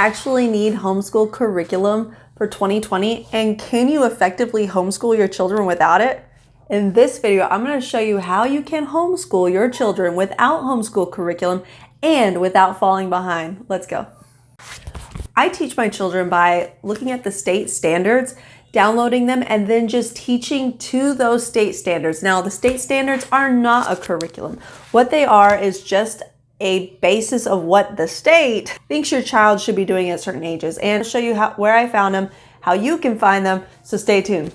actually need homeschool curriculum for 2020? And can you effectively homeschool your children without it? In this video, I'm going to show you how you can homeschool your children without homeschool curriculum and without falling behind. Let's go. I teach my children by looking at the state standards, downloading them, and then just teaching to those state standards. Now, the state standards are not a curriculum. What they are is just a basis of what the state thinks your child should be doing at certain ages. And I'll show you where I found them, how you can find them, so stay tuned.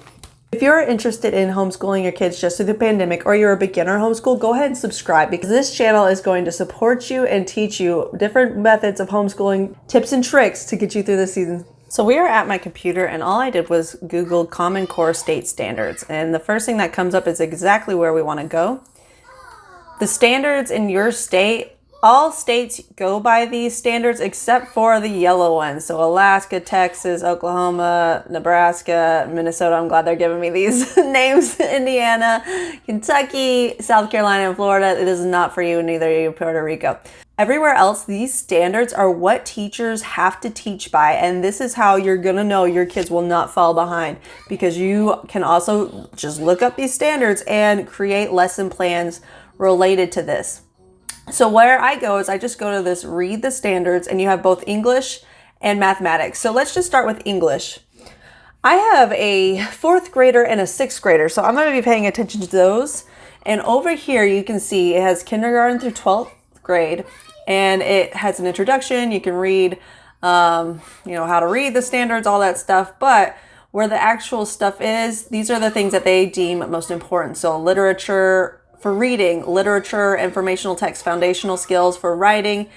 If you're interested in homeschooling your kids just through the pandemic, or you're a beginner homeschool, go ahead and subscribe, because this channel is going to support you and teach you different methods of homeschooling, tips and tricks to get you through the season. So we are at my computer, and all I did was Google Common Core State Standards. And the first thing that comes up is exactly where we want to go. The standards in your state, all states go by these standards except for the yellow ones. So Alaska, Texas, Oklahoma, Nebraska, Minnesota. I'm glad they're giving me these names. Indiana, Kentucky, South Carolina, and Florida. It is not for you, neither are you Puerto Rico. Everywhere else, these standards are what teachers have to teach by, and this is how you're gonna know your kids will not fall behind, because you can also just look up these standards and create lesson plans related to this. So where I go is I just go to this read the standards, and you have both English and mathematics. So let's just start with English. I have a 4th grader and a 6th grader, so I'm going to be paying attention to those. And over here you can see it has kindergarten through 12th grade, and it has an introduction. You can read, how to read the standards, all that stuff. But where the actual stuff is, these are the things that they deem most important. So literature for reading, literature, informational text, foundational skills for writing.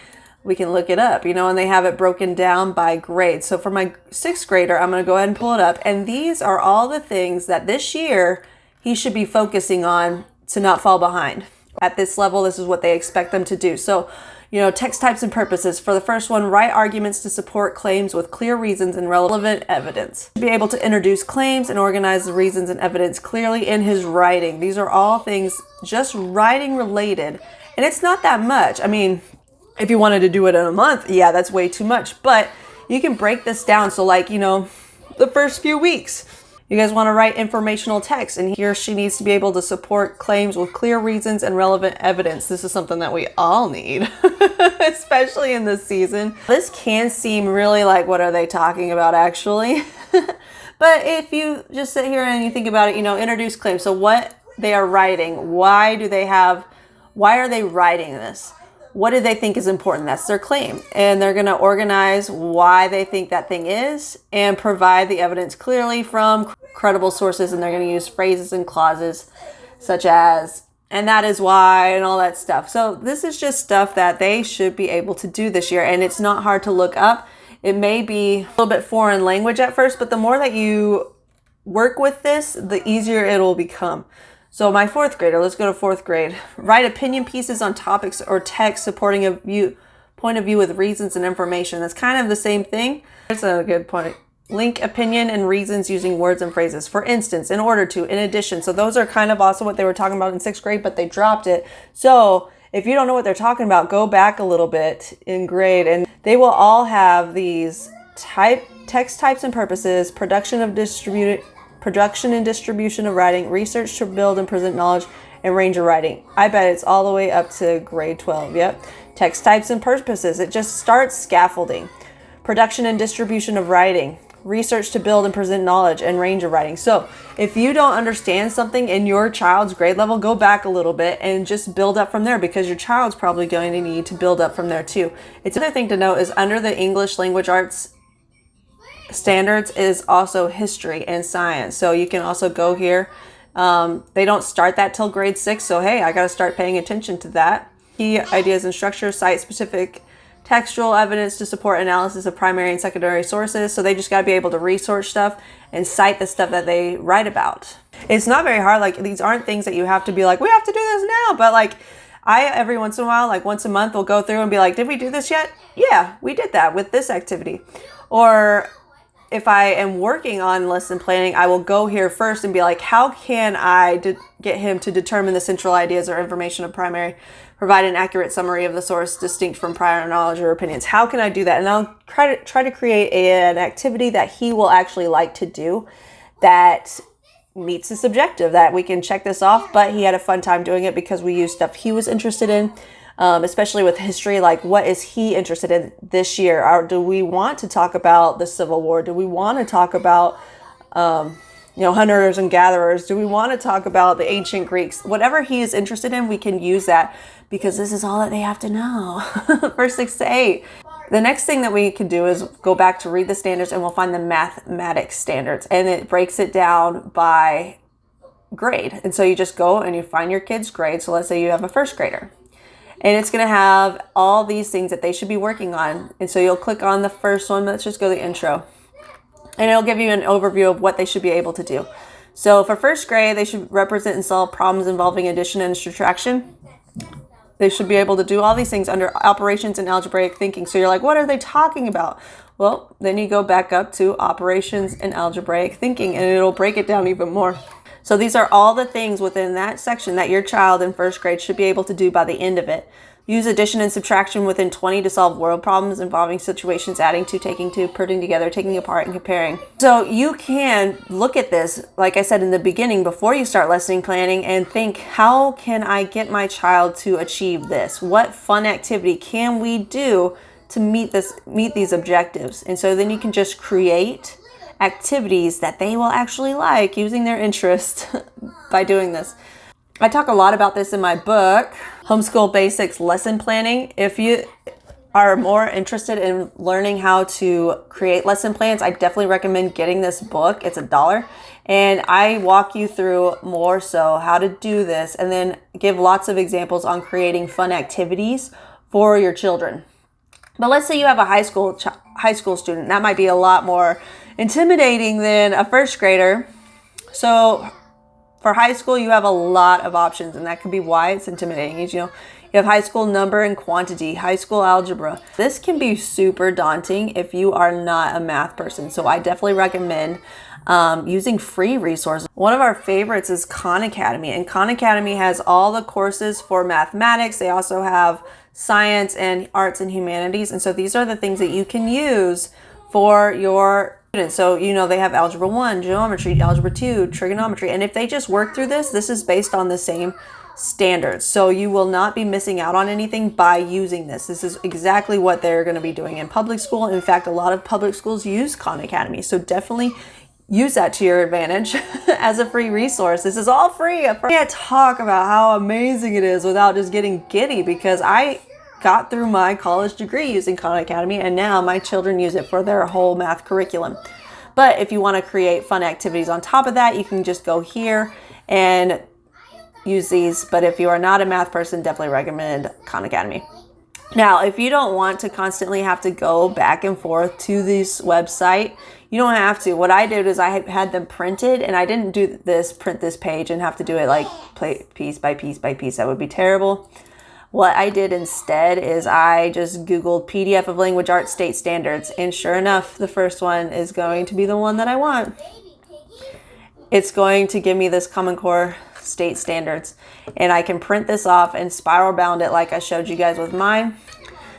We can look it up, and they have it broken down by grade. So for my 6th grader, I'm going to go ahead and pull it up. And these are all the things that this year he should be focusing on to not fall behind. At this level, this is what they expect them to do. So, text types and purposes. For the first one, write arguments to support claims with clear reasons and relevant evidence. Be able to introduce claims and organize the reasons and evidence clearly in his writing. These are all things just writing related. And it's not that much. I mean, if you wanted to do it in a month, yeah, that's way too much. But you can break this down. So the first few weeks, you guys want to write informational text, and he or she needs to be able to support claims with clear reasons and relevant evidence. This is something that we all need, especially in this season. This can seem really like, what are they talking about actually? But if you just sit here and you think about it, introduce claims. So what they are writing, why are they writing this? What do they think is important? That's their claim. And they're going to organize why they think that thing is and provide the evidence clearly from credible sources. And they're going to use phrases and clauses such as, and that is why, and all that stuff. So this is just stuff that they should be able to do this year. And it's not hard to look up. It may be a little bit foreign language at first, but the more that you work with this, the easier it will become. So my 4th grader, let's go to 4th grade. Write opinion pieces on topics or text supporting a point of view with reasons and information. That's kind of the same thing. That's a good point. Link opinion and reasons using words and phrases. For instance, in order to, in addition. So those are kind of also what they were talking about in 6th grade, but they dropped it. So if you don't know what they're talking about, go back a little bit in grade, and they will all have these text types and purposes, production and distribution of writing, research to build and present knowledge, and range of writing. I bet it's all the way up to grade 12. Yep. Text types and purposes. It just starts scaffolding. Production and distribution of writing, research to build and present knowledge, and range of writing. So if you don't understand something in your child's grade level, go back a little bit and just build up from there, because your child's probably going to need to build up from there too. It's another thing to note is under the English language arts standards is also history and science. So you can also go here. They don't start that till grade 6. So, hey, I got to start paying attention to that. Key ideas and structure, cite specific textual evidence to support analysis of primary and secondary sources. So they just got to be able to research stuff and cite the stuff that they write about. It's not very hard. These aren't things that you have to be like, we have to do this now. But I, every once in a while, once a month, will go through and be like, did we do this yet? Yeah, we did that with this activity. Or if I am working on lesson planning, I will go here first and be like, how can I get him to determine the central ideas or information of primary Provide an accurate summary of the source distinct from prior knowledge or opinions. How can I do that? And I'll try to create an activity that he will actually like to do that meets his objective, that we can check this off, but he had a fun time doing it because we used stuff he was interested in, especially with history. Like, what is he interested in this year? Or do we want to talk about the Civil War? Do we want to talk about hunters and gatherers? Do we want to talk about the ancient Greeks? Whatever he is interested in, we can use that, because this is all that they have to know for 6 to 8. The next thing that we can do is go back to read the standards, and we'll find the mathematics standards, and it breaks it down by grade. And so you just go and you find your kid's grade. So let's say you have a first grader, and it's going to have all these things that they should be working on. And so you'll click on the first one. Let's just go to the intro, and it'll give you an overview of what they should be able to do. So for first grade, they should represent and solve problems involving addition and subtraction. They should be able to do all these things under operations and algebraic thinking. So you're like, what are they talking about? Well, then you go back up to operations and algebraic thinking, and it'll break it down even more. So these are all the things within that section that your child in first grade should be able to do by the end of it. Use addition and subtraction within 20 to solve world problems involving situations, adding to, taking to, putting together, taking apart, and comparing. So you can look at this, like I said in the beginning, before you start lesson planning, and think, how can I get my child to achieve this? What fun activity can we do to meet these objectives? And so then you can just create activities that they will actually like, using their interest by doing this. I talk a lot about this in my book, Homeschool Basics Lesson Planning. If you are more interested in learning how to create lesson plans, I definitely recommend getting this book. It's $1. And I walk you through more so how to do this, and then give lots of examples on creating fun activities for your children. But let's say you have a high school student. That might be a lot more intimidating than a first grader. So for high school, you have a lot of options, and that could be why it's intimidating. You have high school number and quantity, high school algebra. This can be super daunting if you are not a math person. So I definitely recommend using free resources. One of our favorites is Khan Academy, and Khan Academy has all the courses for mathematics. They also have science and arts and humanities. And so these are the things that you can use for your students. So, they have Algebra 1, Geometry, Algebra 2, Trigonometry. And if they just work through this is based on the same standards. So you will not be missing out on anything by using this. This is exactly what they're going to be doing in public school. In fact, a lot of public schools use Khan Academy. So definitely use that to your advantage as a free resource. This is all free. I can't talk about how amazing it is without just getting giddy, because I got through my college degree using Khan Academy, and now my children use it for their whole math curriculum. But if you want to create fun activities on top of that, you can just go here and use these. But if you are not a math person, definitely recommend Khan Academy. Now, if you don't want to constantly have to go back and forth to this website, you don't have to. What I did is I had them printed, and I didn't do this, print this page and have to do it like piece by piece by piece. That would be terrible. What I did instead is I just Googled PDF of language arts state standards, and sure enough, the first one is going to be the one that I want. It's going to give me this Common Core state standards, and I can print this off and spiral bound it like I showed you guys with mine.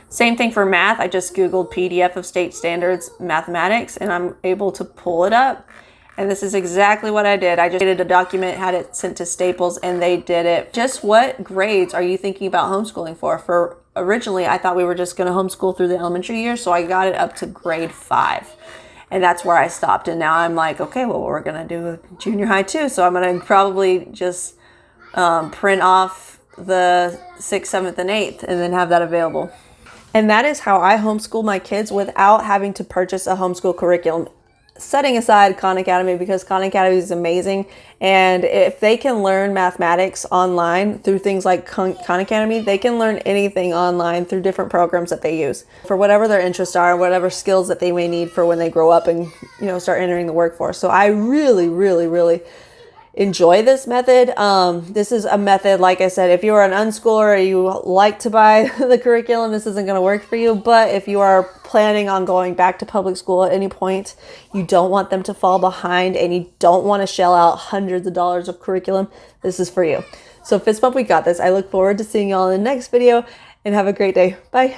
Same thing for math. I just Googled PDF of state standards mathematics, and I'm able to pull it up. And this is exactly what I did. I just created a document, had it sent to Staples, and they did it. Just what grades are you thinking about homeschooling for? Originally, I thought we were just going to homeschool through the elementary year, so I got it up to grade 5. And that's where I stopped. And now I'm like, okay, well, we're going to do junior high too. So I'm going to probably just print off the 6th, 7th, and 8th, and then have that available. And that is how I homeschool my kids without having to purchase a homeschool curriculum. Setting aside Khan Academy, because Khan Academy is amazing, and if they can learn mathematics online through things like Khan Academy, they can learn anything online through different programs that they use for whatever their interests are, whatever skills that they may need for when they grow up and start entering the workforce. So I really, really, really enjoy this method. This is a method, like I said, if you are an unschooler or you like to buy the curriculum, this isn't going to work for you. But if you are planning on going back to public school at any point, you don't want them to fall behind, and you don't want to shell out hundreds of dollars of curriculum, this is for you. So fist bump, we got this. I look forward to seeing y'all in the next video and have a great day. Bye.